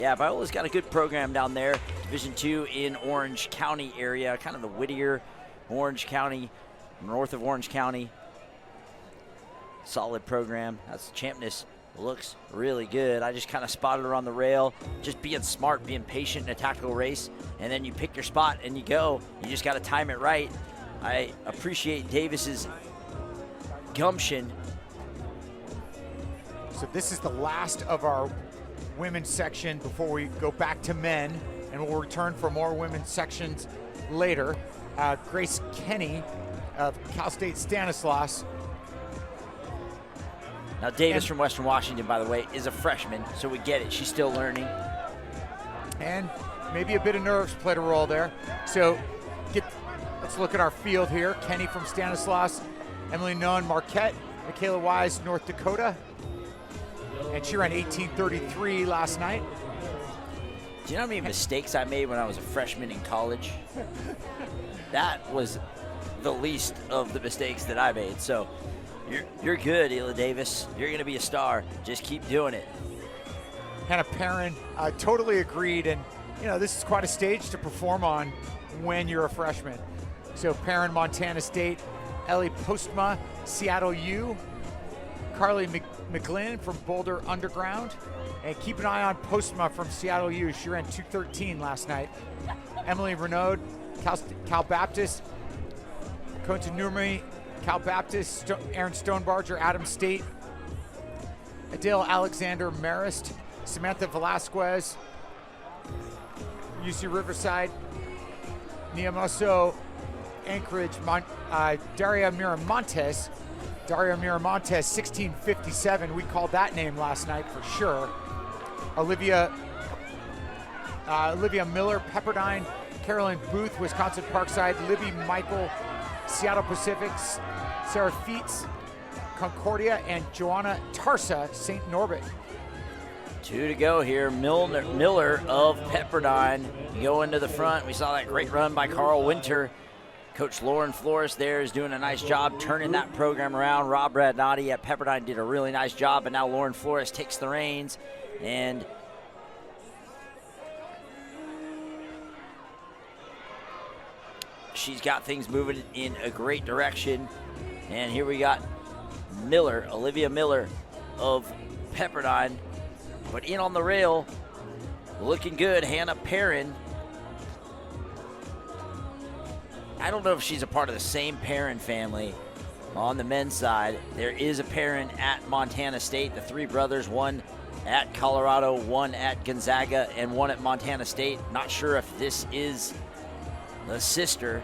Yeah, Viola's got a good program down there. Division II in Orange County area, kind of the Whittier, Orange County, north of Orange County. Solid program. That's Champness. Looks really good. I just kind of spotted her on the rail, just being smart, being patient in a tactical race, and then you pick your spot and you go. You just got to time it right. I appreciate Davis's gumption. So this is the last of our women's section before we go back to men, and we'll return for more women's sections later. Grace Kenny of Cal State Stanislaus. Now Davis from Western Washington, by the way, is a freshman, so we get it. She's still learning. And maybe a bit of nerves played a role there. So let's look at our field here. Kenny from Stanislaus, Emily Noone, Marquette, Michaela Wise, North Dakota. And she ran 18:33 last night. Do you know how many mistakes I made when I was a freshman in college? That was the least of the mistakes that I made. So you're good, Hila Davis. You're going to be a star. Just keep doing it. Hannah Perrin, totally agreed. And, you know, this is quite a stage to perform on when you're a freshman. So Perrin, Montana State, Ellie Postma, Seattle U, Carly McGlynn from Boulder Underground. And keep an eye on Postma from Seattle U. She ran 2:13 last night. Emily Renaud, Cal Baptist, Kota Nurmi, Cal Baptist, Aaron Stonebarger, Adams State, Adele Alexander Marist, Samantha Velasquez, UC Riverside, Niamoso, Anchorage, Daria Miramontes, 1657. We called that name last night for sure. Olivia Miller, Pepperdine, Carolyn Booth, Wisconsin Parkside, Libby Michael, Seattle Pacific, Sarah Feets, Concordia, and Joanna Tarsa, St. Norbert. 2 to go here. Miller of Pepperdine going to the front. We saw that great run by Carl Winter. Coach Lauren Flores there is doing a nice job turning that program around. Rob Radnati at Pepperdine did a really nice job, but now Lauren Flores takes the reins, and she's got things moving in a great direction. And here we got Miller, Olivia Miller of Pepperdine, but in on the rail, looking good. Hannah Perrin. I don't know if she's a part of the same Perrin family on the men's side. There is a Perrin at Montana State. The three brothers, one at Colorado, one at Gonzaga, and one at Montana State. Not sure if this is the sister,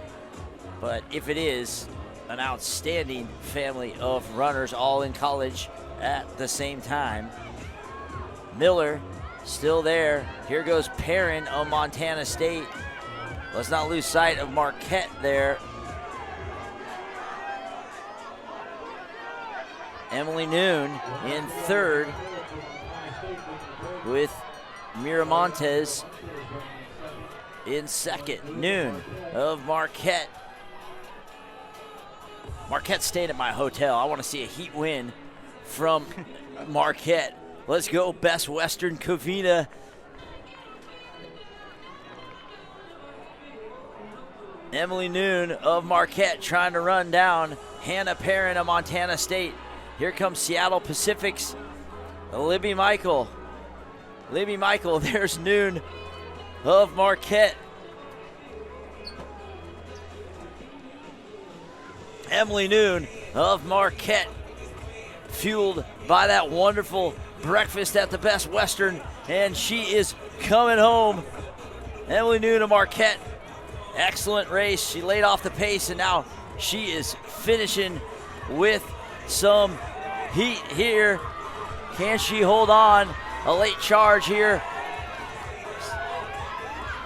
but if it is, an outstanding family of runners all in college at the same time. Miller still there. Here goes Perrin of Montana State. Let's not lose sight of Marquette there. Emily Noone in third with Miramontes in second. Noone of Marquette. Marquette stayed at my hotel. I want to see a heat win from Marquette. Let's go, Best Western Covina. Emily Noone of Marquette trying to run down Hannah Perrin of Montana State. Here comes Seattle Pacific's Libby Michael. Libby Michael, there's Noone of Marquette. Emily Noone of Marquette, fueled by that wonderful breakfast at the Best Western, and she is coming home. Emily Noone of Marquette, excellent race. She laid off the pace, and now she is finishing with some heat here. Can she hold on? A late charge here,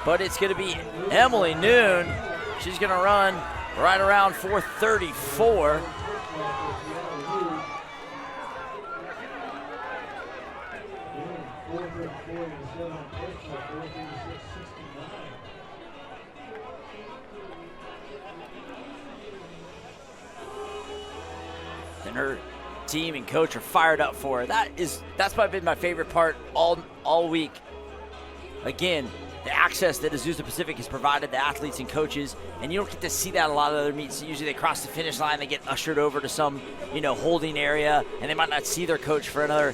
but it's going to be Emily Noone. She's going to run right around 4:34. And her team and coach are fired up for her. That's probably been my favorite part all week. again, the access that Azusa Pacific has provided the athletes and coaches, and you don't get to see that a lot of other meets. Usually they cross the finish line, they get ushered over to some, holding area, and they might not see their coach for another,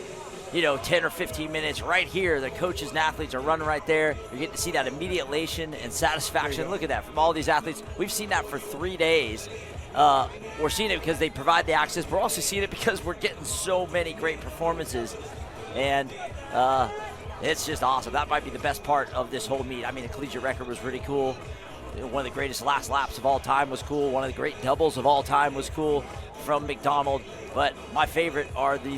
10 or 15 minutes. Right here, the coaches and athletes are running right there. You get to see that immediate elation and satisfaction. Look at that from all these athletes. We've seen that for 3 days. We're seeing it because they provide the access, but we're also seeing it because we're getting so many great performances. And it's just awesome. That might be the best part of this whole meet. I mean, the collegiate record was really cool. One of the greatest last laps of all time was cool. One of the great doubles of all time was cool from McDonald. But my favorite are these